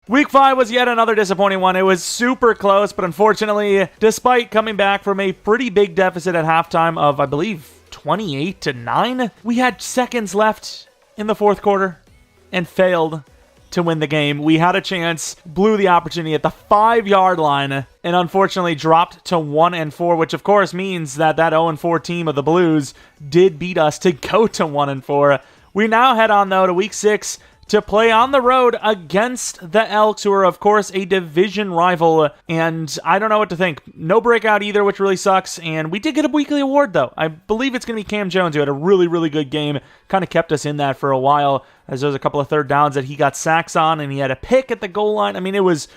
Week 5 was yet another disappointing one. It was super close, but unfortunately, despite coming back from a pretty big deficit at halftime of, I believe, 28-9, we had seconds left in the fourth quarter and failed to win the game. We had a chance, blew the opportunity at the 5-yard line, and unfortunately dropped to 1-4, which of course means that 0-4 team of the Blues did beat us to go to 1-4. We now head on, though, to Week 6 to play on the road against the Elks, who are, of course, a division rival, and I don't know what to think. No breakout either, which really sucks, and we did get a weekly award, though. I believe it's going to be Cam Jones, who had a really, really good game, kind of kept us in that for a while, as there was a couple of third downs that he got sacks on, and he had a pick at the goal line. I mean, it was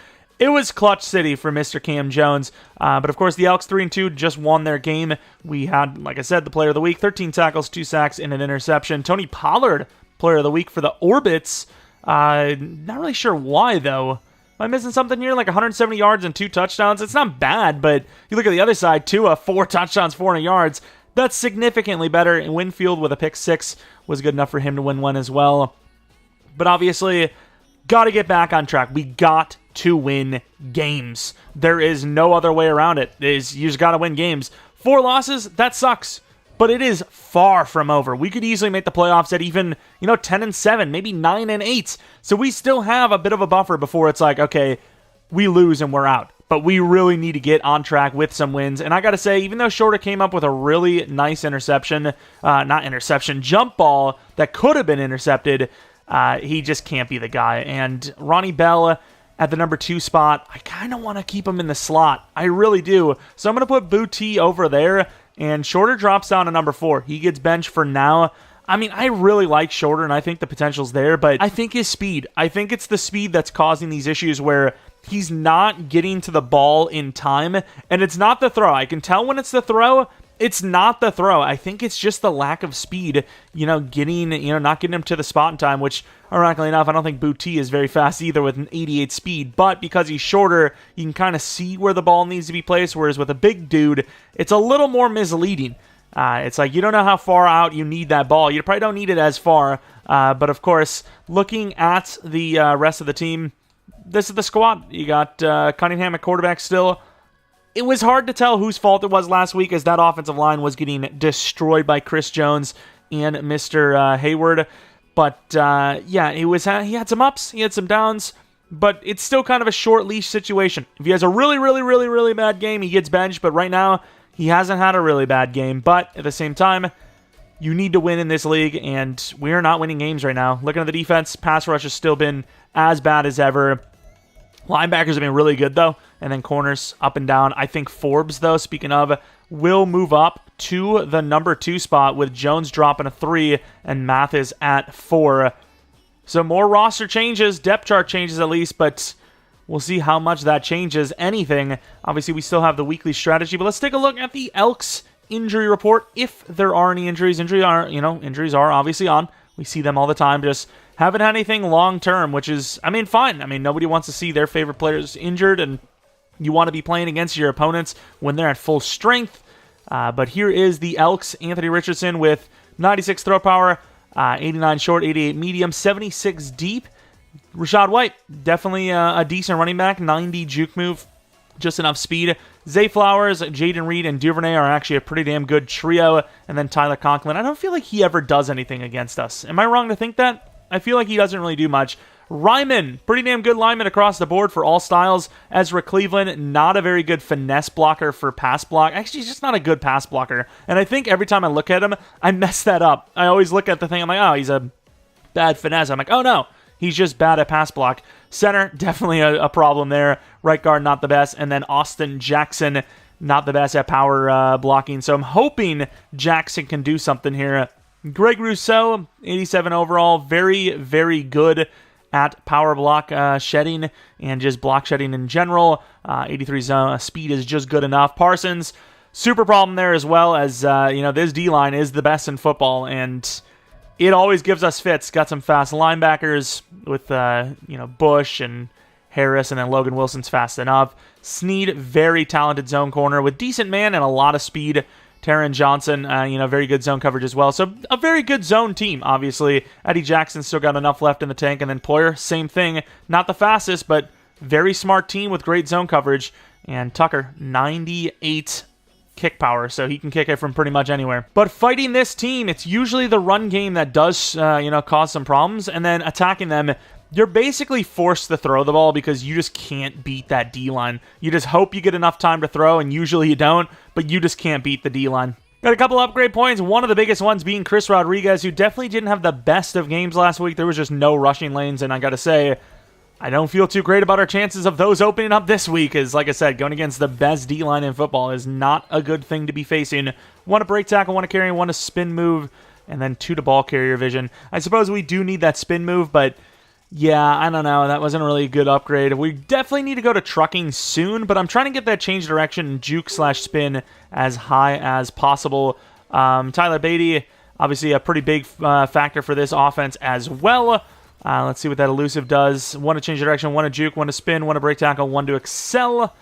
clutch city for Mr. Cam Jones, but of course, the Elks 3-2 just won their game. We had, like I said, the player of the week, 13 tackles, 2 sacks, and an interception. Tony Pollard, player of the week for the Orbits. Not really sure why, though. Am I missing something here? Like 170 yards and 2 touchdowns? It's not bad, but you look at the other side, Tua, 4 touchdowns, 400 yards. That's significantly better. And Winfield with a pick 6 was good enough for him to win one as well. But obviously, got to get back on track. We got to win games. There is no other way around it. You just got to win games. 4 losses, that sucks. But it is far from over. We could easily make the playoffs at even, 10-7, maybe 9-8. So we still have a bit of a buffer before it's like, okay, we lose and we're out. But we really need to get on track with some wins. And I got to say, even though Shorter came up with a really nice jump ball that could have been intercepted, he just can't be the guy. And Ronnie Bell at the number 2 spot, I kind of want to keep him in the slot. I really do. So I'm going to put Booty over there. And Shorter drops down to number 4. He gets benched for now. I mean, I really like Shorter, and I think the potential's there, but I think his speed. I think it's the speed that's causing these issues where he's not getting to the ball in time, and it's not the throw. I can tell when it's the throw. It's not the throw. I think it's just the lack of speed, not getting him to the spot in time, which, ironically enough, I don't think Booty is very fast either with an 88 speed, but because he's shorter, you can kind of see where the ball needs to be placed, whereas with a big dude, it's a little more misleading. It's like you don't know how far out you need that ball. You probably don't need it as far, but of course, looking at the rest of the team, this is the squad. You got Cunningham at quarterback still. It was hard to tell whose fault it was last week as that offensive line was getting destroyed by Chris Jones and Mr. Hayward. But, he had some ups, he had some downs, but it's still kind of a short leash situation. If he has a really, really, really, really bad game, he gets benched, but right now, he hasn't had a really bad game. But at the same time, you need to win in this league, and we are not winning games right now. Looking at the defense, pass rush has still been as bad as ever. Linebackers have been really good, though, and then corners up and down. I think Forbes, though, speaking of, will move up to the number 2 spot with Jones dropping a 3 and Mathis at 4. So more roster changes, depth chart changes at least, but we'll see how much that changes anything. Obviously, we still have the weekly strategy, but let's take a look at the Elks injury report. If there are any injuries, injuries are obviously on. We see them all the time. Just haven't had anything long-term, which is, fine. Nobody wants to see their favorite players injured, and you want to be playing against your opponents when they're at full strength. But here is the Elks. Anthony Richardson with 96 throw power, 89 short, 88 medium, 76 deep. Rashad White, definitely a decent running back, 90 juke move, just enough speed. Zay Flowers, Jaden Reed, and Duvernay are actually a pretty damn good trio. And then Tyler Conklin. I don't feel like he ever does anything against us. Am I wrong to think that? I feel like he doesn't really do much. Ryman, pretty damn good lineman across the board for all styles. Ezra Cleveland, not a very good finesse blocker for pass block. Actually, he's just not a good pass blocker. And I think every time I look at him, I mess that up. I always look at the thing, I'm like, oh, he's a bad finesse. I'm like, oh no, he's just bad at pass block. Center, definitely a problem there. Right guard, not the best. And then Austin Jackson, not the best at power blocking. So I'm hoping Jackson can do something here. Greg Rousseau, 87 overall. Very, very good at power block shedding and just block shedding in general. 83 speed is just good enough. Parsons, super problem there as well as, this D-line is the best in football, and it always gives us fits. Got some fast linebackers with, Bush and Harris, and then Logan Wilson's fast enough. Snead, very talented zone corner with decent man and a lot of speed. Taron Johnson, very good zone coverage as well. So a very good zone team, obviously. Eddie Jackson still got enough left in the tank. And then Poyer, same thing. Not the fastest, but very smart team with great zone coverage. And Tucker, 98 kick power, so he can kick it from pretty much anywhere. But fighting this team, it's usually the run game that does, cause some problems. And then attacking them, you're basically forced to throw the ball because you just can't beat that D-line. You just hope you get enough time to throw, and usually you don't, but you just can't beat the D-line. Got a couple upgrade points, one of the biggest ones being Chris Rodriguez, who definitely didn't have the best of games last week. There was just no rushing lanes, and I gotta say, I don't feel too great about our chances of those opening up this week, as like I said, going against the best D-line in football is not a good thing to be facing. 1 to break tackle, 1 to carry, 1 to spin move, and then 2 to ball carrier vision. I suppose we do need that spin move, but yeah, I don't know. That wasn't really a good upgrade. We definitely need to go to trucking soon, but I'm trying to get that change direction and juke/spin as high as possible. Tyler Beatty, obviously a pretty big factor for this offense as well. Let's see what that elusive does. 1 to change direction, 1 to juke, 1 to spin, 1 to break tackle, 1 to excel.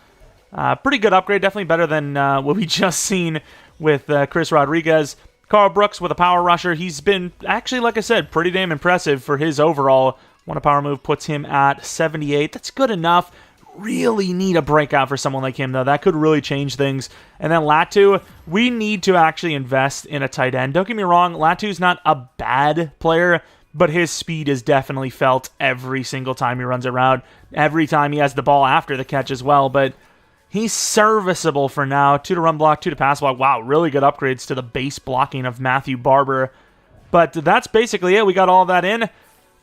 Pretty good upgrade. Definitely better than what we just seen with Chris Rodriguez. Carl Brooks with a power rusher. He's been, actually, like I said, pretty damn impressive for his overall. 1 to power move puts him at 78. That's good enough. Really need a breakout for someone like him, though. That could really change things. And then Latu, we need to actually invest in a tight end. Don't get me wrong, Latu's not a bad player, but his speed is definitely felt every single time he runs around. Every time he has the ball after the catch as well, but he's serviceable for now. 2 to run block, 2 to pass block. Wow, really good upgrades to the base blocking of Matthew Barber. But that's basically it. We got all that in.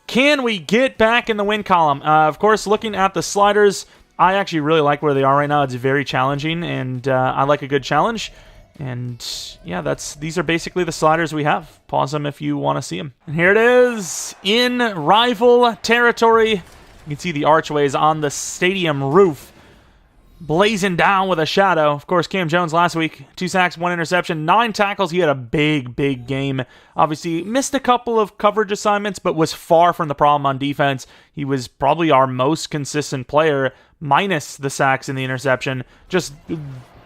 Can we get back in the win column? Of course, looking at the sliders, I actually really like where they are right now. It's very challenging, and I like a good challenge. And yeah, these are basically the sliders we have. Pause them if you want to see them. And here it is in rival territory. You can see the archways on the stadium roof blazing down with a shadow. Of course, Cam Jones last week, 2 sacks, 1 interception, 9 tackles. He had a big game. Obviously, missed a couple of coverage assignments, but was far from the problem on defense. He was probably our most consistent player, minus the sacks and the interception. Just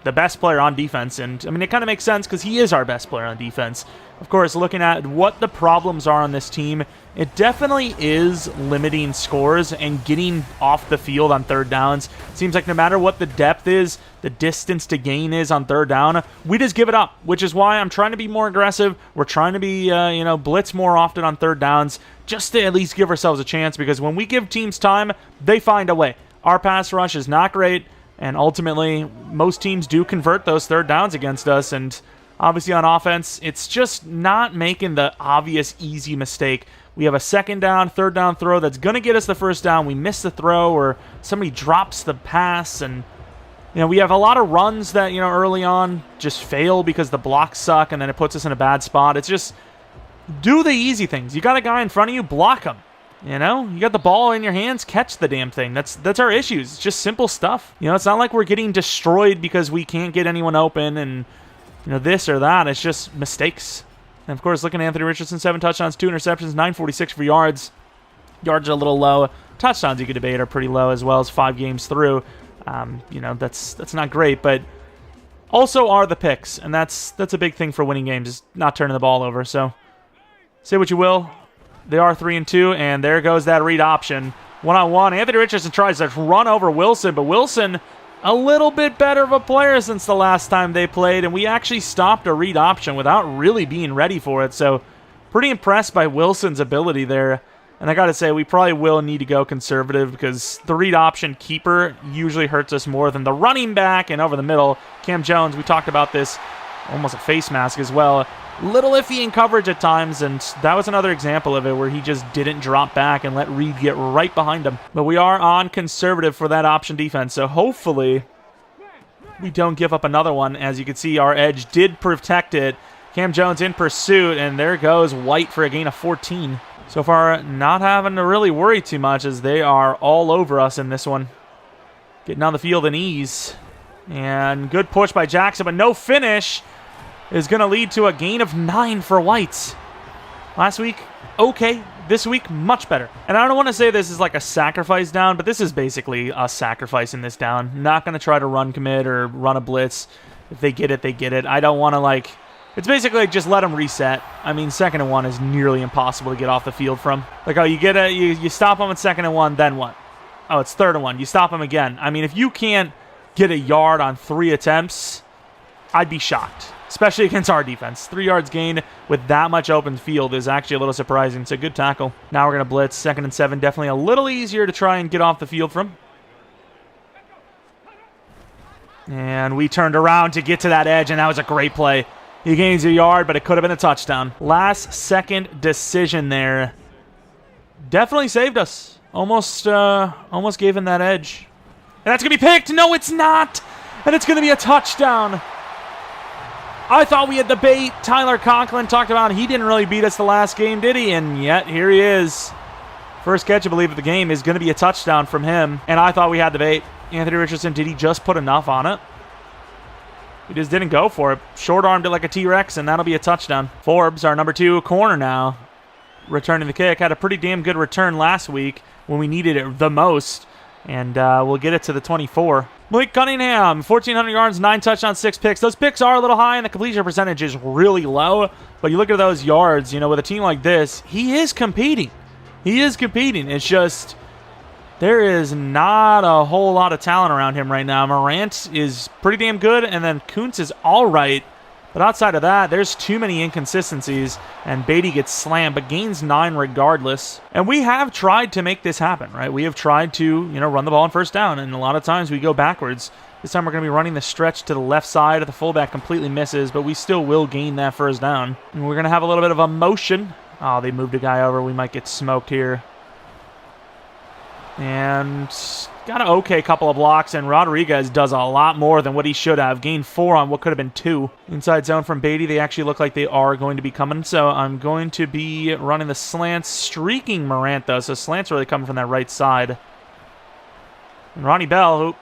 the best player on defense, and I mean, it kind of makes sense because he is our best player on defense. Of course, looking at what the problems are on this team, it definitely is limiting scores and getting off the field on third downs. It seems like no matter what the depth is, the distance to gain is on third down, we just give it up, which is why I'm trying to be more aggressive. We're trying to be, blitz more often on third downs, just to at least give ourselves a chance, because when we give teams time, they find a way. Our pass rush is not great, and ultimately, most teams do convert those third downs against us, and obviously on offense, it's just not making the obvious easy mistake. We have a second down, third down throw that's going to get us the first down. We miss the throw, or somebody drops the pass, and we have a lot of runs that early on just fail because the blocks suck, and then it puts us in a bad spot. It's just do the easy things. You got a guy in front of you, block him. You got the ball in your hands, catch the damn thing. That's our issues. It's just simple stuff. It's not like we're getting destroyed because we can't get anyone open and this or that. It's just mistakes. And of course, looking at Anthony Richardson, 7 touchdowns, 2 interceptions, 946 for yards. Yards are a little low. Touchdowns, you could debate, are pretty low as well as 5 games through. That's not great, but also are the picks, and that's a big thing for winning games, is not turning the ball over. So say what you will. They are 3-2, and there goes that read option. 1-on-1. Anthony Richardson tries to run over Wilson, but Wilson, a little bit better of a player since the last time they played, and we actually stopped a read option without really being ready for it. So pretty impressed by Wilson's ability there. And I got to say, we probably will need to go conservative because the read option keeper usually hurts us more than the running back. And over the middle, Cam Jones, we talked about this, almost a face mask as well. Little iffy in coverage at times, and that was another example of it where he just didn't drop back and let Reed get right behind him. But we are on conservative for that option defense, so hopefully we don't give up another one. As you can see, our edge did protect it. Cam Jones in pursuit, and there goes White for a gain of 14. So far, not having to really worry too much as they are all over us in this one. Getting on the field in ease. And good push by Jackson, but no finish is going to lead to a gain of 9 for Whites. Last week, okay. This week, much better. And I don't want to say this is like a sacrifice down, but this is basically a sacrifice in this down. Not going to try to run commit or run a blitz. If they get it, they get it. I don't want to, like... It's basically like just let them reset. I mean, 2nd and 1 is nearly impossible to get off the field from. Like, oh, you stop them at 2nd and 1, then what? Oh, it's 3rd and 1. You stop them again. I mean, if you can't get a yard on 3 attempts, I'd be shocked. Especially against our defense. 3 yards gained with that much open field is actually a little surprising. It's a good tackle. Now we're going to blitz. 2nd and 7. Definitely a little easier to try and get off the field from. And we turned around to get to that edge, and that was a great play. He gains a yard, but it could have been a touchdown. Last second decision there. Definitely saved us. Almost gave him that edge. And that's going to be picked. No, it's not. And it's going to be a touchdown. I thought we had the bait. Tyler Conklin talked about he didn't really beat us the last game, did he? And yet, here he is. First catch, I believe, of the game is going to be a touchdown from him. And I thought we had the bait. Anthony Richardson, did he just put enough on it? He just didn't go for it. Short-armed it like a T-Rex, and that'll be a touchdown. Forbes, our number 2 corner now, returning the kick. Had a pretty damn good return last week when we needed it the most. And we'll get it to the 24. Malik Cunningham, 1,400 yards, 9 touchdowns, 6 picks. Those picks are a little high, and the completion percentage is really low. But you look at those yards, with a team like this, he is competing. He is competing. It's just... there is not a whole lot of talent around him right now. Morant is pretty damn good, and then Kuntz is all right. But outside of that, there's too many inconsistencies, and Beatty gets slammed, but gains 9 regardless. And we have tried to make this happen, right? We have tried to, run the ball on first down, and a lot of times we go backwards. This time we're going to be running the stretch to the left side. The fullback completely misses, but we still will gain that first down. And we're going to have a little bit of a motion. Oh, they moved a guy over. We might get smoked here. And got an okay couple of blocks, and Rodriguez does a lot more than what he should have. Gained 4 on what could have been 2. Inside zone from Beatty. They actually look like they are going to be coming, so I'm going to be running the slants, streaking Morant, though, so slants really coming from that right side. And Ronnie Bell,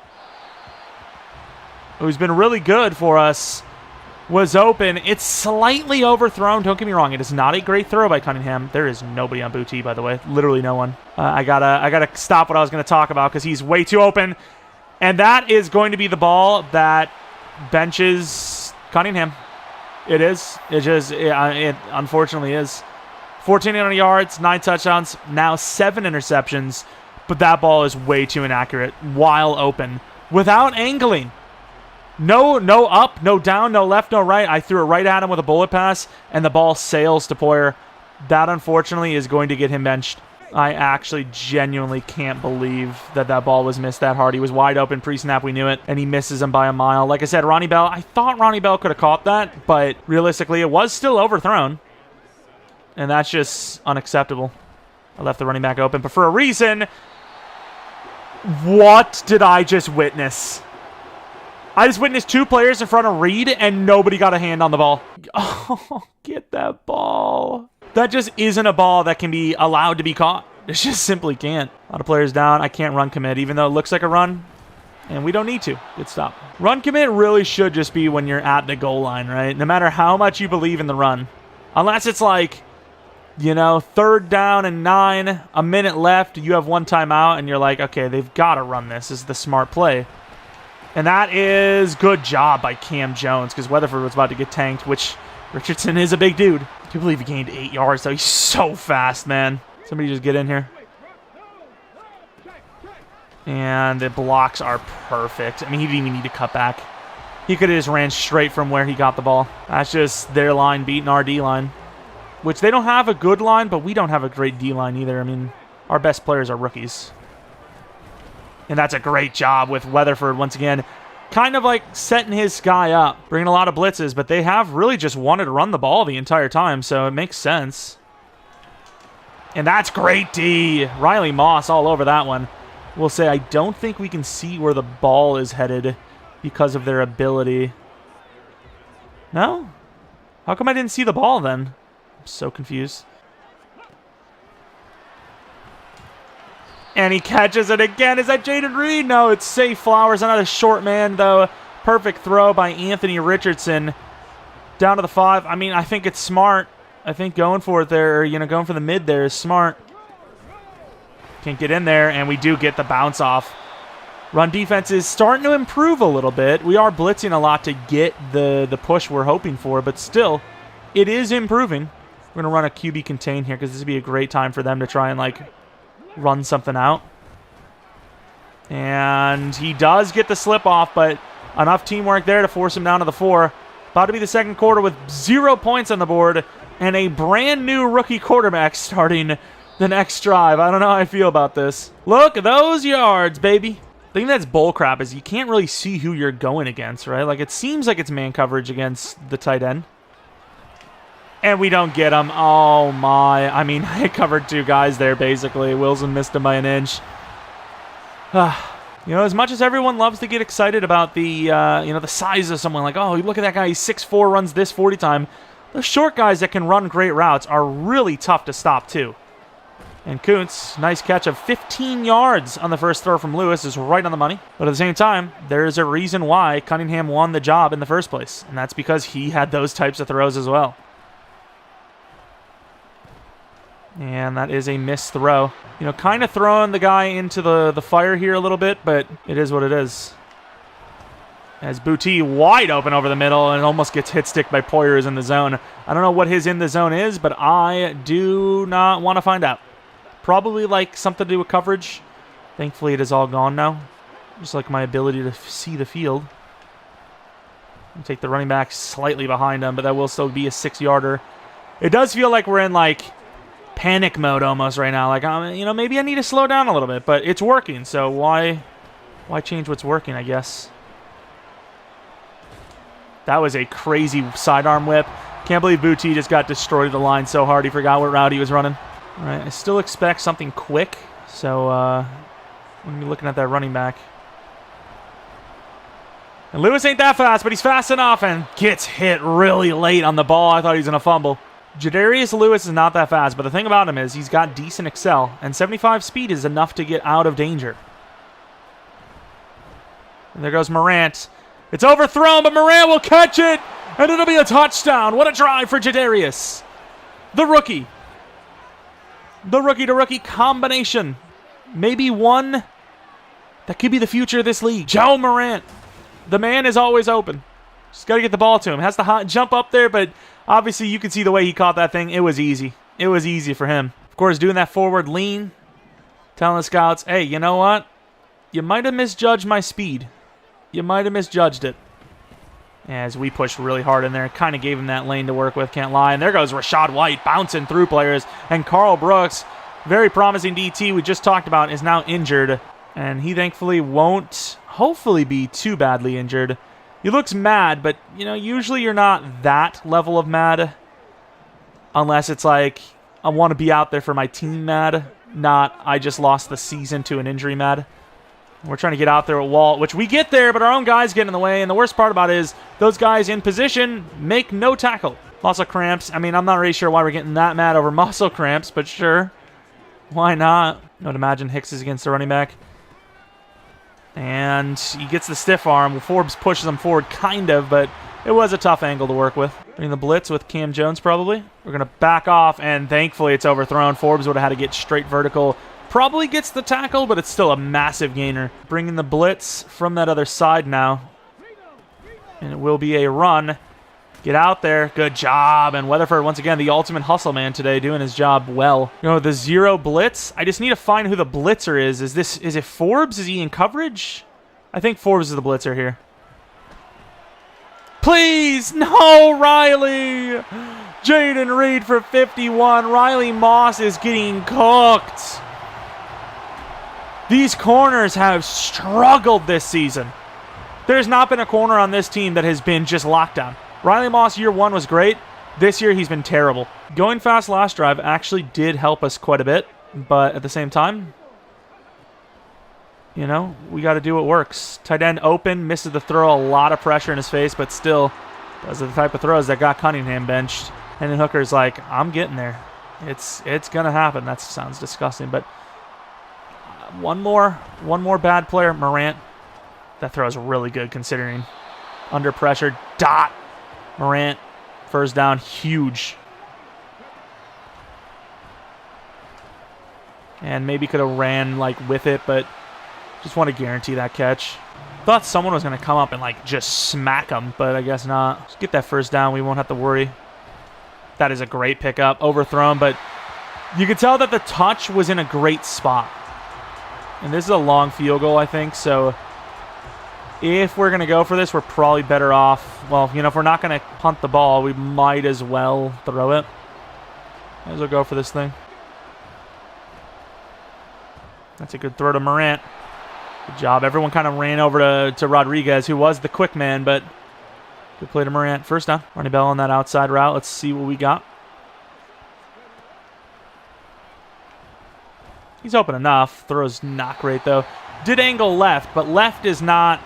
who's been really good for us, was open. It's slightly overthrown. Don't get me wrong. It is not a great throw by Cunningham. There is nobody on Booty, by the way. Literally no one. I gotta stop what I was going to talk about because he's way too open. And that is going to be the ball that benches Cunningham. It is. It unfortunately is. 1,400 yards, 9 touchdowns, now 7 interceptions. But that ball is way too inaccurate while open. Without angling. No up, no down, no left, no right. I threw it right at him with a bullet pass, and the ball sails to Poyer. That, unfortunately, is going to get him benched. I actually genuinely can't believe that ball was missed that hard. He was wide open pre-snap, we knew it, and he misses him by a mile. Like I said, Ronnie Bell, I thought Ronnie Bell could have caught that, but realistically, it was still overthrown. And that's just unacceptable. I left the running back open, but for a reason. What did I just witness? I just witnessed 2 players in front of Reed, and nobody got a hand on the ball. Oh, get that ball. That just isn't a ball that can be allowed to be caught. It just simply can't. A lot of players down. I can't run commit, even though it looks like a run, and we don't need to. Good stop. Run commit really should just be when you're at the goal line, right? No matter how much you believe in the run. Unless it's like, 3rd down and 9, a minute left, you have 1 timeout, and you're like, okay, they've got to run this. This is the smart play. And that is good job by Cam Jones, because Weatherford was about to get tanked, which Richardson is a big dude. I can't believe he gained 8 yards, though. He's so fast, man. Somebody just get in here. And the blocks are perfect. I mean, he didn't even need to cut back. He could have just ran straight from where he got the ball. That's just their line beating our D-line, which they don't have a good line, but we don't have a great D-line either. I mean, our best players are rookies. And that's a great job with Weatherford, once again, kind of like setting his guy up, bringing a lot of blitzes, but they have really just wanted to run the ball the entire time, so it makes sense. And that's great D. Riley Moss all over that one. We'll say I don't think we can see where the ball is headed because of their ability. No? How come I didn't see the ball then? I'm so confused. And he catches it again. Is that Jaden Reed? No, it's Safe Flowers. Another short man, though. Perfect throw by Anthony Richardson. Down to the 5. I mean, I think it's smart. I think going for it there, going for the mid there is smart. Can't get in there, and we do get the bounce off. Run defense is starting to improve a little bit. We are blitzing a lot to get the push we're hoping for, but still, it is improving. We're going to run a QB contain here because this would be a great time for them to try and, like, run something out. And he does get the slip off, but enough teamwork there to force him down to the 4. About to be the second quarter with 0 points on the board and a brand new rookie quarterback starting the next drive. I don't know how I feel about this. Look at those yards, baby. The thing that's bullcrap is you can't really see who you're going against, right? Like, it seems like it's man coverage against the tight end. And we don't get him. Oh, my. I mean, I covered 2 guys there, basically. Wilson missed him by an inch. You know, as much as everyone loves to get excited about the, the size of someone, like, oh, look at that guy, he's 6'4", runs this 40 time. Those short guys that can run great routes are really tough to stop, too. And Kuntz, nice catch of 15 yards on the first throw from Lewis, is right on the money. But at the same time, there's a reason why Cunningham won the job in the first place, and that's because he had those types of throws as well. And that is a missed throw. You know, kind of throwing the guy into the fire here a little bit, but it is what it is. As Boutte wide open over the middle and almost gets hit stick by Poyers in the zone. I don't know what his in the zone is, but I do not want to find out. Probably like something to do with coverage. Thankfully it is all gone now. Just like my ability to see the field. I'll take the running back slightly behind him, but that will still be a 6-yarder. It does feel like we're in like panic mode almost right now. Like, maybe I need to slow down a little bit, but it's working. So why change what's working, I guess? That was a crazy sidearm whip. Can't believe Boutte just got destroyed at the line so hard he forgot what route he was running. All right, I still expect something quick. So I'm going to be looking at that running back. And Lewis ain't that fast, but he's fast enough and gets hit really late on the ball. I thought he was going to fumble. Jadarius Lewis is not that fast, but the thing about him is he's got decent excel, and 75 speed is enough to get out of danger. And there goes Morant. It's overthrown, but Morant will catch it, and it'll be a touchdown. What a drive for Jadarius. The rookie. The rookie-to-rookie combination. Maybe one that could be the future of this league. Joe Morant. The man is always open. Just got to get the ball to him. Has to jump up there, but obviously you can see the way he caught that thing. It was easy. It was easy for him. Of course, doing that forward lean, telling the scouts, hey, you know what? You might have misjudged my speed. You might have misjudged it. As we pushed really hard in there. Kind of gave him that lane to work with, can't lie. And there goes Rashad White bouncing through players. And Carl Brooks, very promising DT we just talked about, is now injured. And he thankfully won't, hopefully, be too badly injured. He looks mad, but, usually you're not that level of mad. Unless it's like, I want to be out there for my team mad. Not, I just lost the season to an injury mad. We're trying to get out there at Walt, which we get there, but our own guys get in the way. And the worst part about it is those guys in position make no tackle. Muscle cramps. I mean, I'm not really sure why we're getting that mad over muscle cramps, but sure. Why not? I would imagine Hicks is against the running back. And he gets the stiff arm. Forbes pushes him forward, kind of, but it was a tough angle to work with. Bring the blitz with Cam Jones, probably. We're going to back off, and thankfully it's overthrown. Forbes would have had to get straight vertical. Probably gets the tackle, but it's still a massive gainer. Bringing the blitz from that other side now. And it will be a run. Get out there. Good job. And Weatherford, once again, the ultimate hustle man today, doing his job well. The 0 blitz. I just need to find who the blitzer is. Is it Forbes? Is he in coverage? I think Forbes is the blitzer here. Please! No, Riley! Jaden Reed for 51. Riley Moss is getting cooked. These corners have struggled this season. There's not been a corner on this team that has been just lockdown. Riley Moss year 1 was great. This year he's been terrible. Going fast last drive actually did help us quite a bit, but at the same time, we got to do what works. Tight end open, misses the throw, a lot of pressure in his face, but still, those are the type of throws that got Cunningham benched. And then Hooker's like, I'm getting there. It's going to happen. That sounds disgusting, but one more bad player, Morant. That throw is really good considering. Under pressure, dot. Morant, first down, huge. And maybe could have ran with it, but Just want to guarantee that catch. Thought someone was going to come up and like just smack him, but I guess not. Just get that first down. We won't have to worry. That is a great pickup. Overthrown, but you can tell that the touch was in a great spot. And this is a long field goal, I think, so if we're going to go for this, we're probably better off. Well, you know, if we're not going to punt the ball, we might as well throw it. Might as well go for this thing. That's a good throw to Morant. Good job. Everyone kind of ran over to Rodriguez, who was the quick man, but good play to Morant. First down. Ronnie Bell on that outside route. Let's see what we got. He's open enough. Throw's not great, though. Did angle left, but left is not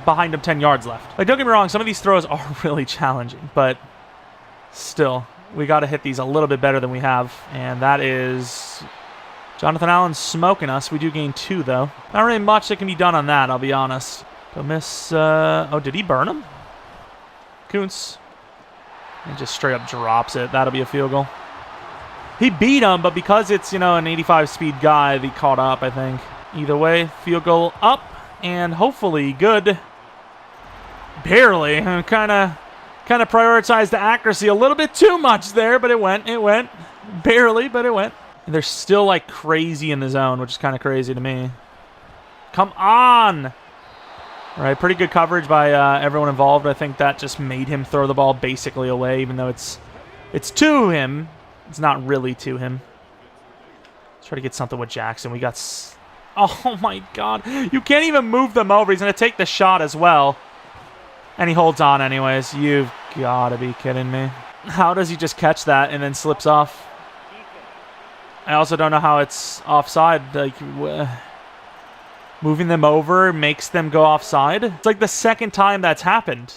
behind him 10 yards left. Like, don't get me wrong, some of these throws are really challenging, but still, we got to hit these a little bit better than we have, and that is Jonathan Allen smoking us. We do gain 2, though. Not really much that can be done on that, I'll be honest. Don't miss. Oh, did he burn him? Kuntz. And just straight up drops it. That'll be a field goal. He beat him, but because it's, you know, an 85 speed guy, he caught up, I think. Either way, field goal up, and hopefully good. Barely. Kind of prioritized the accuracy a little bit too much there, but it went. Barely, but it went. And they're still, like, crazy in the zone, which is kind of crazy to me. Come on! All right, pretty good coverage by everyone involved. I think that just made him throw the ball basically away, even though it's to him. It's not really to him. Let's try to get something with Jackson. We got... Oh, my God. You can't even move them over. He's going to take the shot as well. And he holds on anyways. You've got to be kidding me. How does he just catch that and then slips off? I also don't know how it's offside. Like, moving them over makes them go offside. It's like the second time that's happened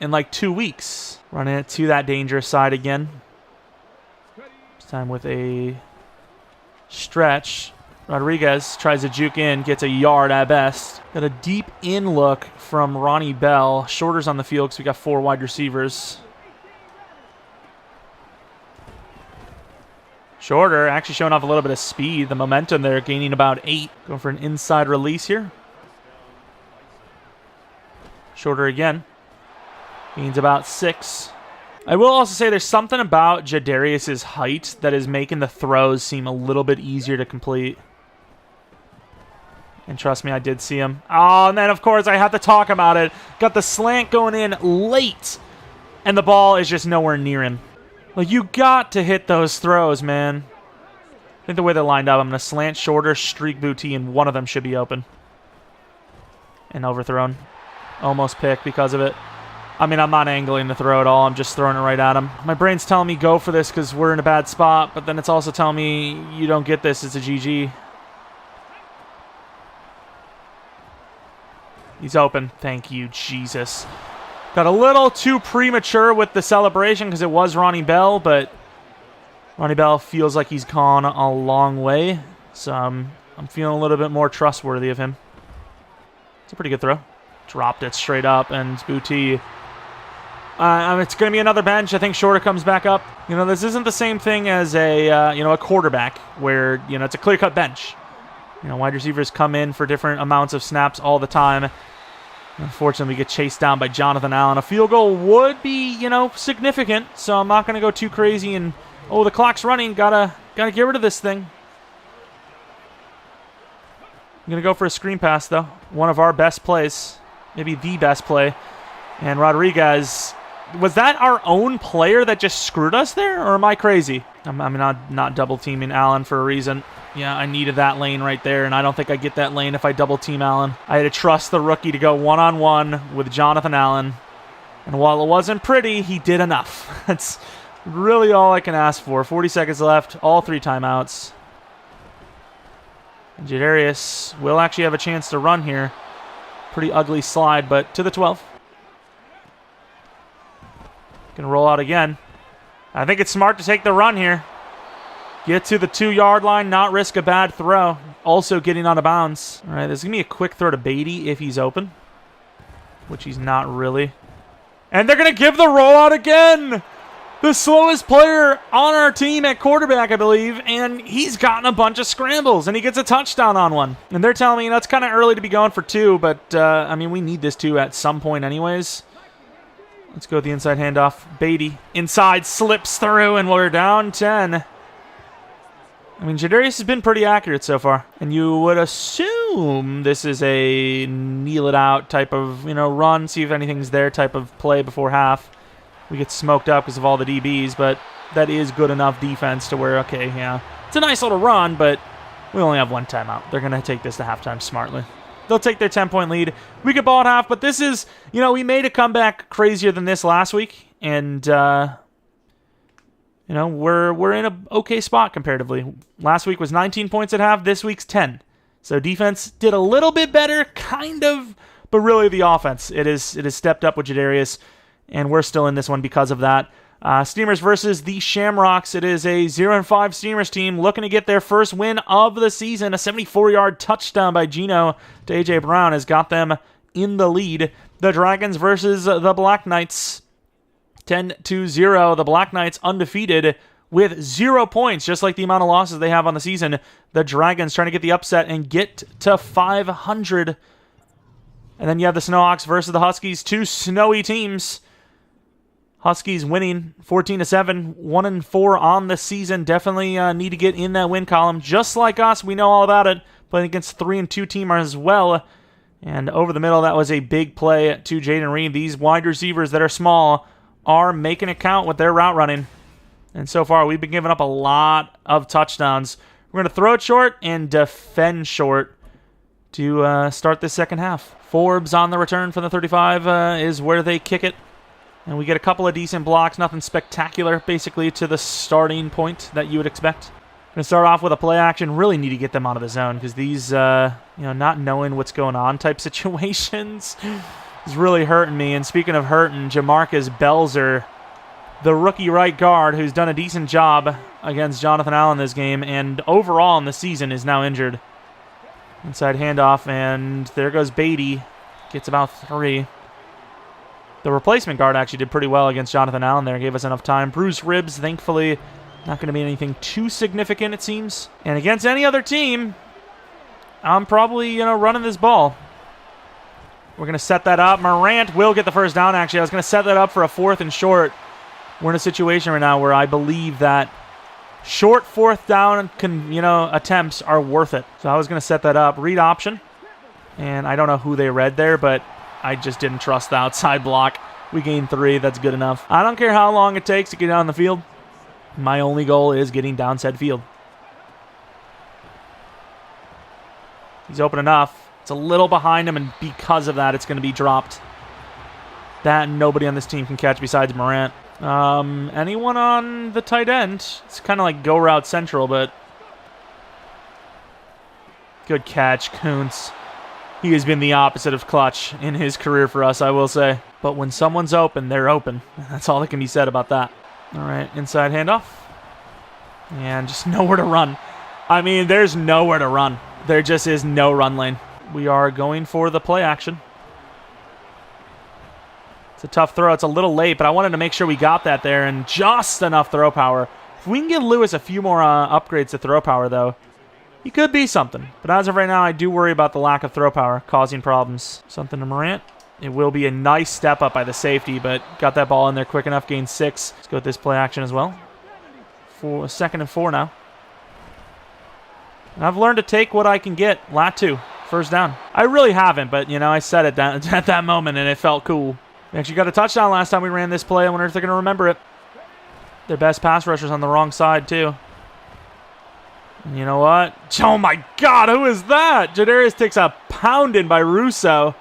in like 2 weeks. Running it to that dangerous side again. This time with a stretch. Rodriguez tries to juke in, gets a yard at best. Got a deep in look from Ronnie Bell. Shorter's on the field because we got 4 wide receivers. Shorter actually showing off a little bit of speed. The momentum there, gaining about 8. Going for an inside release here. Shorter again. Gains about 6. I will also say there's something about Jadarius' height that is making the throws seem a little bit easier to complete. And trust me, I did see him. Oh, and then, of course, I have to talk about it. Got the slant going in late, and the ball is just nowhere near him. Like, you got to hit those throws, man. I think the way they're lined up, I'm going to slant shorter, streak booty, and one of them should be open. And overthrown. Almost picked because of it. I mean, I'm not angling the throw at all. I'm just throwing it right at him. My brain's telling me go for this because we're in a bad spot, but then it's also telling me you don't get this. It's a GG. He's open. Thank you, Jesus. Got a little too premature with the celebration because it was Ronnie Bell, but Ronnie Bell feels like he's gone a long way. So I'm feeling a little bit more trustworthy of him. It's a pretty good throw. Dropped it straight up, and Booty. It's going to be another bench. I think Shorter comes back up. You know, this isn't the same thing as a quarterback where, you know, it's a clear-cut bench. You know, wide receivers come in for different amounts of snaps all the time. Unfortunately, we get chased down by Jonathan Allen. A field goal would be, you know, significant, so I'm not going to go too crazy and, oh, the clock's running. Gotta get rid of this thing. I'm going to go for a screen pass, though. One of our best plays. Maybe the best play. And Rodriguez, was that our own player that just screwed us there, or am I crazy? I'm not double-teaming Allen for a reason. Yeah, I needed that lane right there, and I don't think I get that lane if I double-team Allen. I had to trust the rookie to go one-on-one with Jonathan Allen. And while it wasn't pretty, he did enough. That's really all I can ask for. 40 seconds left, all 3 timeouts. And Jadarius will actually have a chance to run here. Pretty ugly slide, but to the 12. Gonna roll out again. I think it's smart to take the run here. Get to the 2-yard line, not risk a bad throw. Also getting out of bounds. All right, there's going to be a quick throw to Beatty if he's open, which he's not really. And they're going to give the rollout again. the slowest player on our team at quarterback, I believe, and he's gotten a bunch of scrambles, and he gets a touchdown on one. And they're telling me that's kind of early to be going for 2, but, I mean, we need this 2 at some point anyways. Let's go with the inside handoff. Beatty, inside, slips through, and we're down 10. I mean, Jadarius has been pretty accurate so far, and you would assume this is a kneel it out type of, run, see if anything's there type of play before half. We get smoked up because of all the DBs, but that is good enough defense to where, okay, yeah, it's a nice little run, but we only have 1 timeout. They're going to take this to halftime smartly. They'll take their 10-point lead. We could ball at half, but this is, we made a comeback crazier than this last week, and, we're in an okay spot comparatively. Last week was 19 points at half. This week's 10. So defense did a little bit better, kind of, but really the offense. It has stepped up with Jadarius, and we're still in this one because of that. Steamers versus the Shamrocks. It is a 0-5 Steamers team looking to get their first win of the season. A 74-yard touchdown by Gino to A.J. Brown has got them in the lead. The Dragons versus the Black Knights. 10-0. The Black Knights undefeated with 0 points, just like the amount of losses they have on the season. The Dragons trying to get the upset and get to 500. And then you have the Snowhawks versus the Huskies. 2 snowy teams. Huskies winning 14-7, 1-4 on the season. Definitely need to get in that win column. Just like us, we know all about it. Playing against 3-2 team as well. And over the middle, that was a big play to Jaden Reed. These wide receivers that are small are making it count with their route running. And so far, we've been giving up a lot of touchdowns. We're going to throw it short and defend short to start this second half. Forbes on the return from the 35 is where they kick it. And we get a couple of decent blocks, nothing spectacular, basically, to the starting point that you would expect. Going to start off with a play action. Really need to get them out of the zone because these, not knowing what's going on type situations is really hurting me. And speaking of hurting, Jamarcus Belzer, the rookie right guard who's done a decent job against Jonathan Allen this game and overall in the season is now injured. Inside handoff, and there goes Beatty. Gets about 3. The replacement guard actually did pretty well against Jonathan Allen there. Gave us enough time. Bruised ribs, thankfully. Not going to be anything too significant, it seems. And against any other team, I'm probably, running this ball. We're going to set that up. Morant will get the first down, actually. I was going to set that up for a 4th and short. We're in a situation right now where I believe that short 4th down, attempts are worth it. So I was going to set that up. Read option. And I don't know who they read there, but I just didn't trust the outside block. We gained 3. That's good enough. I don't care how long it takes to get down the field. My only goal is getting down said field. He's open enough. It's a little behind him, and because of that, it's going to be dropped. That nobody on this team can catch besides Morant. Anyone on the tight end? It's kind of like go route central, but good catch, Kuntz. He has been the opposite of clutch in his career for us, I will say. But when someone's open, they're open. That's all that can be said about that. All right, inside handoff. And just nowhere to run. I mean, there's nowhere to run. There just is no run lane. We are going for the play action. It's a tough throw. It's a little late, but I wanted to make sure we got that there and just enough throw power. If we can give Lewis a few more upgrades to throw power, though, he could be something. But as of right now, I do worry about the lack of throw power causing problems. Something to Morant. It will be a nice step up by the safety, but got that ball in there quick enough. Gained 6. Let's go with this play action as well. For 2nd and 4 now. And I've learned to take what I can get. Lat 2. First down. I really haven't, but, I said it at that moment, and it felt cool. We actually got a touchdown last time we ran this play. I wonder if they're going to remember it. Their best pass rushers on the wrong side, too. And you know what? Oh, my God, who is that? Jadarius takes a pounding by Russo.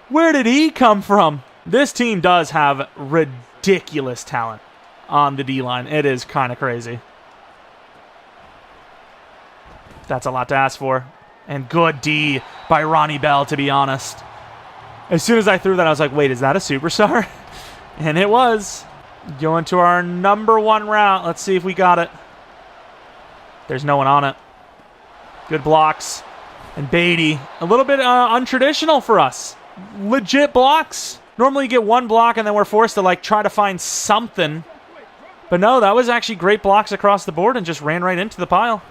Where did he come from? This team does have ridiculous talent on the D-line. It is kind of crazy. That's a lot to ask for. And good D by Ronnie Bell, to be honest. As soon as I threw that, I was like, wait, is that a superstar? And it was. Going to our number 1 route. Let's see if we got it. There's no one on it. Good blocks. And Beatty, a little bit untraditional for us. Legit blocks. Normally you get 1 block and then we're forced to try to find something. But no, that was actually great blocks across the board and just ran right into the pile.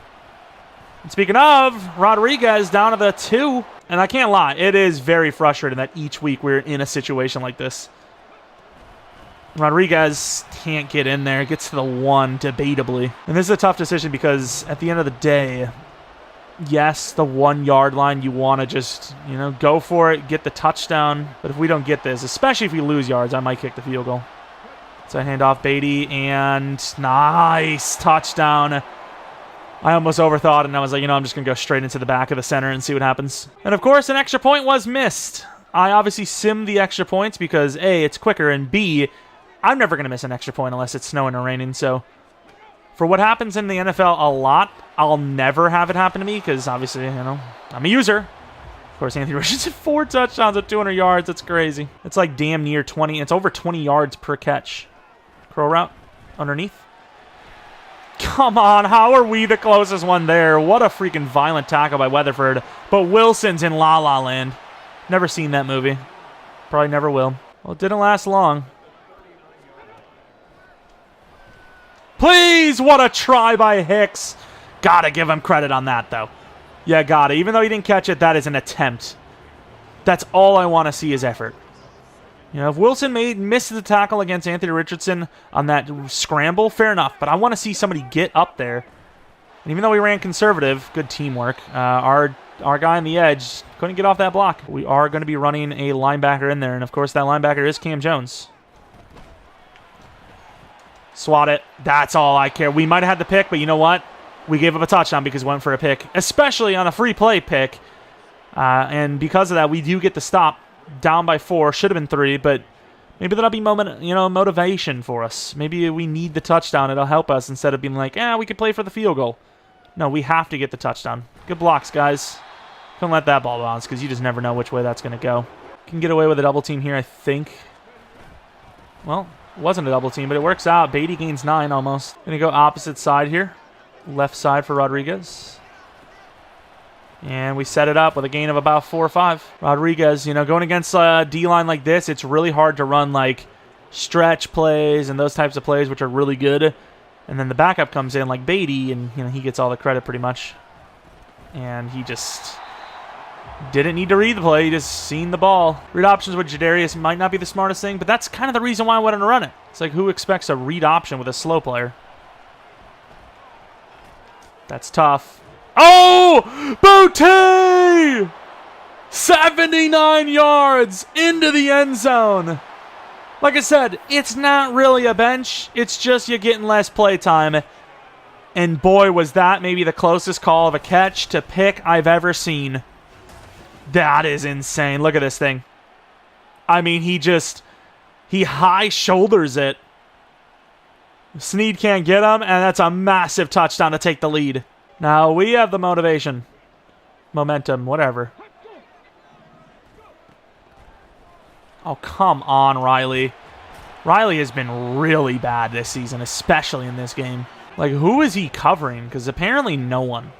And speaking of, Rodriguez down to the 2. And I can't lie, it is very frustrating that each week we're in a situation like this. Rodriguez can't get in there. Gets to the 1, debatably. And this is a tough decision because at the end of the day, yes, the 1 yard line, you want to just, go for it, get the touchdown. But if we don't get this, especially if we lose yards, I might kick the field goal. So I hand off Beatty, and nice touchdown. I almost overthought, and I was like, I'm just going to go straight into the back of the center and see what happens. And, of course, an extra point was missed. I obviously simmed the extra points because, A, it's quicker, and B, I'm never going to miss an extra point unless it's snowing or raining. So for what happens in the NFL a lot, I'll never have it happen to me because, obviously, I'm a user. Of course, Anthony Richardson, 4 touchdowns at 200 yards. That's crazy. It's like damn near 20. It's over 20 yards per catch. Curl route underneath. Come on, how are we the closest one there? What a freaking violent tackle by Weatherford. But Wilson's in La La Land. Never seen that movie. Probably never will. Well, it didn't last long. Please, what a try by Hicks. Gotta give him credit on that, though. Yeah, gotta. Even though he didn't catch it, that is an attempt. That's all I want to see is effort. If Wilson missed the tackle against Anthony Richardson on that scramble, fair enough. But I want to see somebody get up there. And even though we ran conservative, good teamwork, our guy on the edge couldn't get off that block. We are going to be running a linebacker in there. And, of course, that linebacker is Cam Jones. Swat it. That's all I care. We might have had the pick, but you know what? We gave up a touchdown because we went for a pick, especially on a free play pick. And because of that, we do get the stop. Down by 4, should have been 3, but maybe that'll be motivation for us. Maybe we need the touchdown. It'll help us instead of being like, we could play for the field goal. No, we have to get the touchdown. Good blocks, guys. Couldn't let that ball bounce because you just never know which way that's going to go. Can get away with a double team here, I think. Well, it wasn't a double team, but it works out. Beatty gains 9 almost. Going to go opposite side here. Left side for Rodriguez. And we set it up with a gain of about 4 or 5. Rodriguez, going against a D-line like this, it's really hard to run, like, stretch plays and those types of plays, which are really good. And then the backup comes in, like Beatty, and, he gets all the credit pretty much. And he just didn't need to read the play. He just seen the ball. Read options with Jadarius might not be the smartest thing, but that's kind of the reason why I wanted to run it. It's like, who expects a read option with a slow player? That's tough. Oh! Booty! 79 yards into the end zone. Like I said, it's not really a bench. It's just you're getting less play time. And boy, was that maybe the closest call of a catch to pick I've ever seen. That is insane. Look at this thing. I mean, he high shoulders it. Snead can't get him, and that's a massive touchdown to take the lead. Now we have the motivation. Momentum, whatever. Oh, come on, Riley. Riley has been really bad this season, especially in this game. Like, who is he covering? Because apparently no one.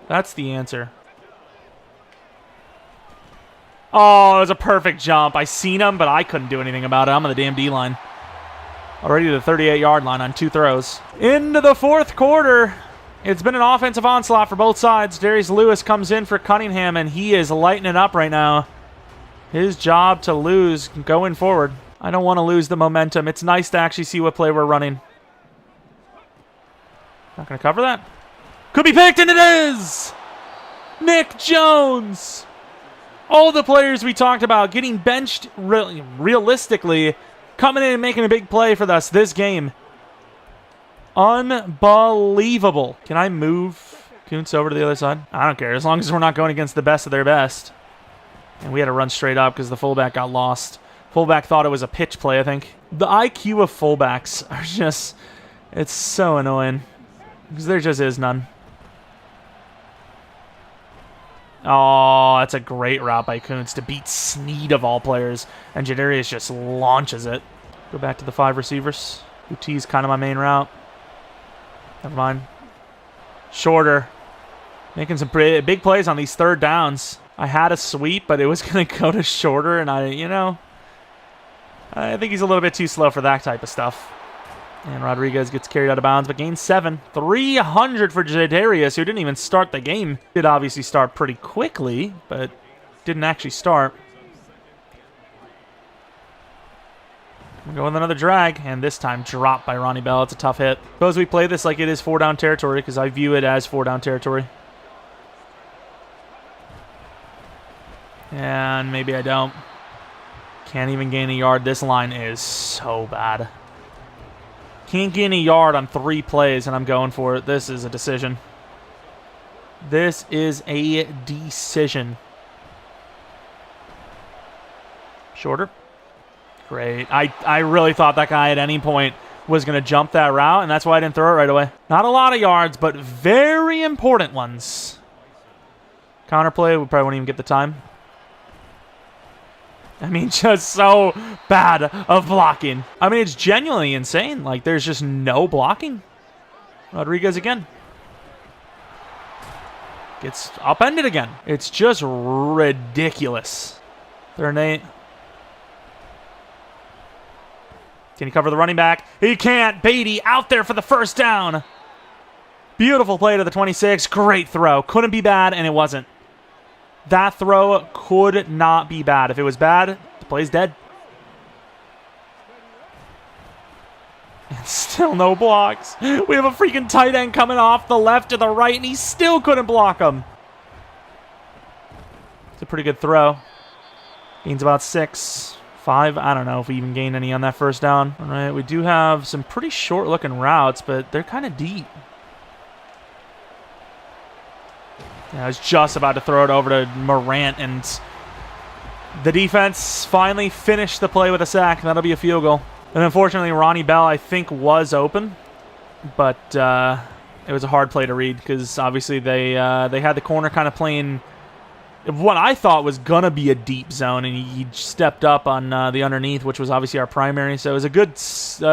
That's the answer. Oh, it was a perfect jump. I seen him, but I couldn't do anything about it. I'm on the damn D-line. Already to the 38-yard line on 2 throws. Into the 4th quarter. It's been an offensive onslaught for both sides. Jadarius Lewis comes in for Cunningham, and he is lighting it up right now. His job to lose going forward. I don't want to lose the momentum. It's nice to actually see what play we're running. Not going to cover that. Could be picked, and it is! Nick Jones! All the players we talked about getting benched realistically, coming in and making a big play for us this game. Unbelievable. Can I move Kuntz over to the other side? I don't care, as long as we're not going against the best of their best. And we had to run straight up because the fullback got lost. Fullback thought it was a pitch play, I think. The IQ of fullbacks are just, it's so annoying. Because there just is none. Oh, that's a great route by Kuntz to beat Snead of all players. And Jadarius just launches it. Go back to the 5 receivers. UT is kind of my main route. Never mind. Shorter. Making some big plays on these 3rd downs. I had a sweep, but it was going to go to shorter, and I think he's a little bit too slow for that type of stuff. And Rodriguez gets carried out of bounds, but gains 7. 300 for Jadarius, who didn't even start the game. Did obviously start pretty quickly, but didn't actually start. We'll go with another drag, and this time dropped by Ronnie Bell. It's a tough hit. Suppose we play this like it is 4-down territory, because I view it as 4-down territory. And maybe I don't. Can't even gain a yard. This line is so bad. Can't gain a yard on 3 plays, and I'm going for it. This is a decision. This is a decision. Shorter. Great. I really thought that guy at any point was going to jump that route, and that's why I didn't throw it right away. Not a lot of yards, but very important ones. Counterplay, we probably won't even get the time. I mean, just so bad of blocking. I mean, it's genuinely insane. Like, there's just no blocking. Rodriguez again. Gets upended again. It's just ridiculous. 3rd and 8. Can he cover the running back? He can't. Beatty out there for the first down. Beautiful play to the 26. Great throw. Couldn't be bad, and it wasn't. That throw could not be bad. If it was bad, the play's dead. And still no blocks. We have a freaking tight end coming off the left to the right, and he still couldn't block him. It's a pretty good throw. Gains about 6. 5. I don't know if we even gained any on that first down. All right, we do have some pretty short-looking routes, but they're kind of deep. Yeah, I was just about to throw it over to Morant, and the defense finally finished the play with a sack. That'll be a field goal. And unfortunately, Ronnie Bell, I think, was open, but it was a hard play to read because obviously they had the corner kind of playing what I thought was going to be a deep zone, and he stepped up on the underneath, which was obviously our primary, so it was a good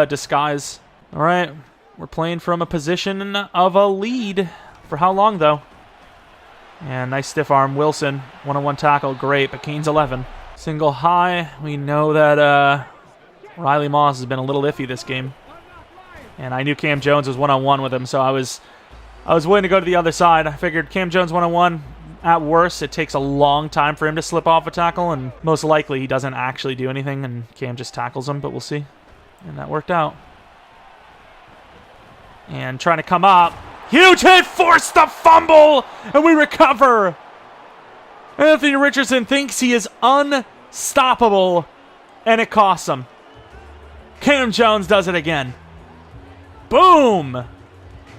disguise. All right, we're playing from a position of a lead. For how long, though? And nice stiff arm. Wilson, one-on-one tackle, great, but Kane's 11. Single high. We know that Riley Moss has been a little iffy this game. And I knew Cam Jones was one-on-one with him, so I was willing to go to the other side. I figured Cam Jones one-on-one. At worst, it takes a long time for him to slip off a tackle, and most likely he doesn't actually do anything, and Cam just tackles him, but we'll see. And that worked out. And trying to come up. Huge hit, forced the fumble, and we recover. Anthony Richardson thinks he is unstoppable, and it costs him. Cam Jones does it again. Boom!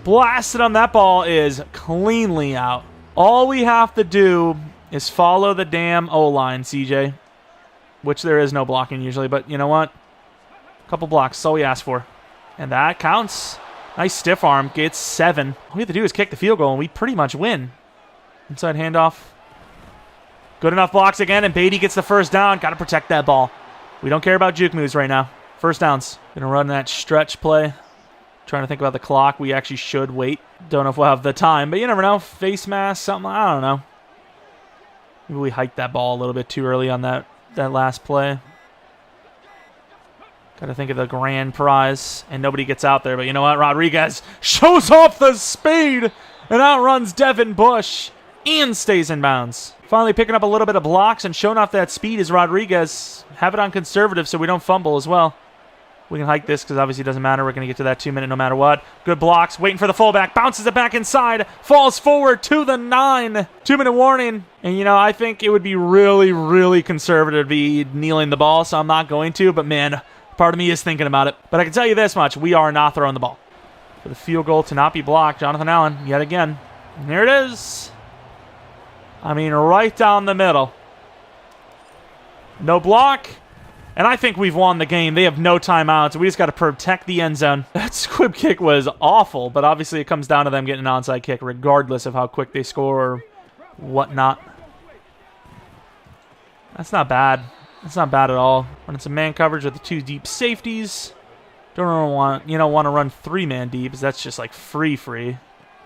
Blasted him. That ball is cleanly out. All we have to do is follow the damn O-line, CJ. Which there is no blocking usually, but you know what? A couple blocks, that's all we ask for. And that counts. Nice stiff arm, gets 7. All we have to do is kick the field goal, and we pretty much win. Inside handoff. Good enough blocks again, and Beatty gets the first down. Got to protect that ball. We don't care about juke moves right now. First downs. Gonna run that stretch play. Trying to think about the clock. We actually should wait. Don't know if we'll have the time, but you never know. Face mask, something. I don't know. Maybe we hiked that ball a little bit too early on that last play. Got to think of the grand prize, and nobody gets out there. But you know what? Rodriguez shows off the speed and outruns Devin Bush and stays in bounds. Finally picking up a little bit of blocks and showing off that speed is Rodriguez. Have it on conservative so we don't fumble as well. We can hike this because obviously it doesn't matter. We're going to get to that 2-minute no matter what. Good blocks. Waiting for the fullback. Bounces it back inside. Falls forward to the 9. 2-minute warning. And, you know, I think it would be really, really conservative to be kneeling the ball, so I'm not going to. But, man, part of me is thinking about it. But I can tell you this much. We are not throwing the ball. For the field goal to not be blocked, Jonathan Allen, yet again. And there it is. I mean, right down the middle. No block. And I think we've won the game. They have no timeouts. We just got to protect the end zone. That squib kick was awful, but obviously it comes down to them getting an onside kick regardless of how quick they score or whatnot. That's not bad. That's not bad at all. Running some man coverage with the 2 deep safeties. Don't really want to run 3-man deep because that's just like free.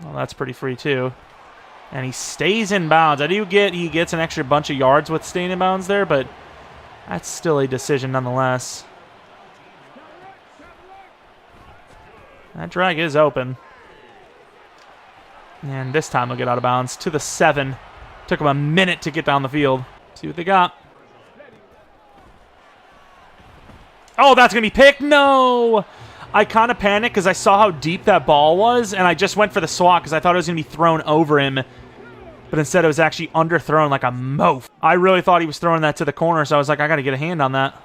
Well, that's pretty free too. And he stays in bounds. I do get he gets an extra bunch of yards with staying in bounds there, but that's still a decision nonetheless. That drag is open. And this time he'll get out of bounds to the 7. Took him a minute to get down the field. See what they got. Oh, that's going to be picked. No! I kind of panicked because I saw how deep that ball was, and I just went for the swat because I thought it was going to be thrown over him. But instead it was actually underthrown like a moaf. I really thought he was throwing that to the corner, so I was like, I got to get a hand on that.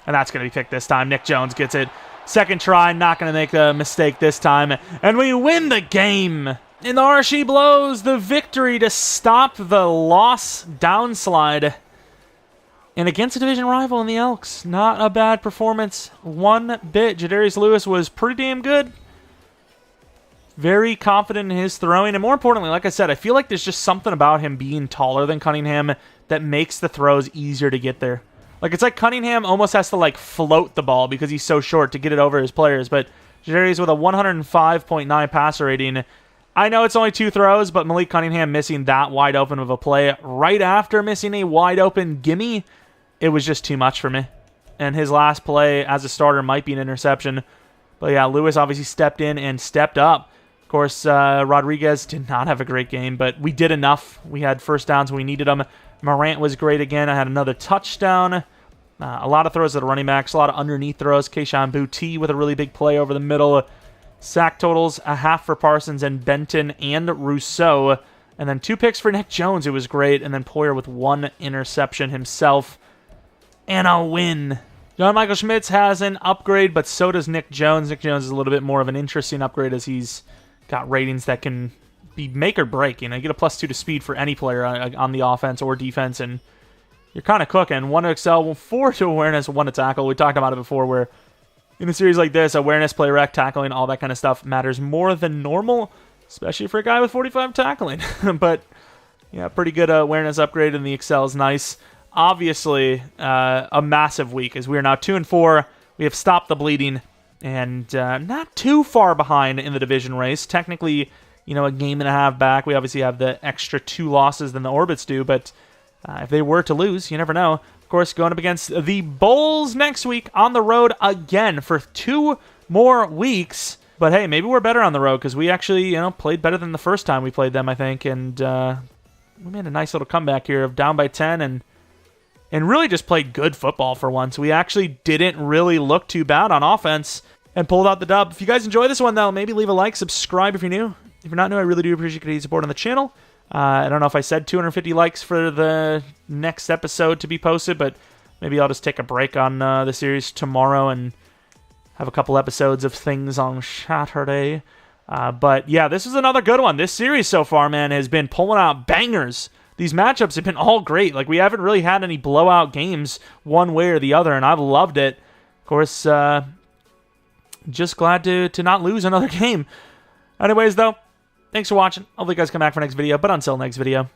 And that's going to be picked this time. Nick Jones gets it. Second try, not going to make a mistake this time. And we win the game. And the RSG blows the victory to stop the loss downslide. And against a division rival in the Elks, not a bad performance one bit. Jadarius Lewis was pretty damn good. Very confident in his throwing. And more importantly, like I said, I feel like there's just something about him being taller than Cunningham that makes the throws easier to get there. Like, it's like Cunningham almost has to, like, float the ball because he's so short to get it over his players. But Jadarius with a 105.9 passer rating. I know it's only 2 throws, but Malik Cunningham missing that wide open of a play right after missing a wide open gimme, it was just too much for me. And his last play as a starter might be an interception. But yeah, Lewis obviously stepped in and stepped up. Of course, Rodriguez did not have a great game, but we did enough. We had first downs when we needed them. Morant was great again. I had another touchdown. A lot of throws at the running backs, a lot of underneath throws. Keyshawn Boutte with a really big play over the middle. Sack totals, a half for Parsons and Benton and Rousseau. And then 2 picks for Nick Jones, who was great. And then Poyer with 1 interception himself. And a win. John Michael Schmitz has an upgrade, but so does Nick Jones. Nick Jones is a little bit more of an interesting upgrade as he's got ratings that can be make or break. You know, you get a +2 to speed for any player on the offense or defense, and you're kind of cooking. 1 to excel, 4 to awareness, 1 to tackle. We talked about it before where in a series like this, awareness, play rec, tackling, all that kind of stuff matters more than normal, especially for a guy with 45 tackling. But, yeah, pretty good awareness upgrade, and the excel is nice. Obviously, a massive week as we are now 2-4. We have stopped the bleeding and not too far behind in the division race. Technically, you know, a game and a half back. We obviously have the extra 2 losses than the Orbits do, but if they were to lose, you never know. Of course, going up against the Bulls next week on the road again for 2 more weeks. But hey, maybe we're better on the road because we actually, you know, played better than the first time we played them, I think. And we made a nice little comeback here of down by 10 and really just played good football for once. We actually didn't really look too bad on offense and pulled out the dub. If you guys enjoy this one, though, maybe leave a like, subscribe if you're new. If you're not new, I really do appreciate your support on the channel. I don't know if I said 250 likes for the next episode to be posted, but maybe I'll just take a break on the series tomorrow and have a couple episodes of things on Saturday. But yeah, this is another good one. This series so far, man, has been pulling out bangers. These matchups have been all great. Like, we haven't really had any blowout games one way or the other, and I've loved it. Of course, just glad to not lose another game. Anyways, though, thanks for watching. Hopefully you guys come back for next video, but until next video,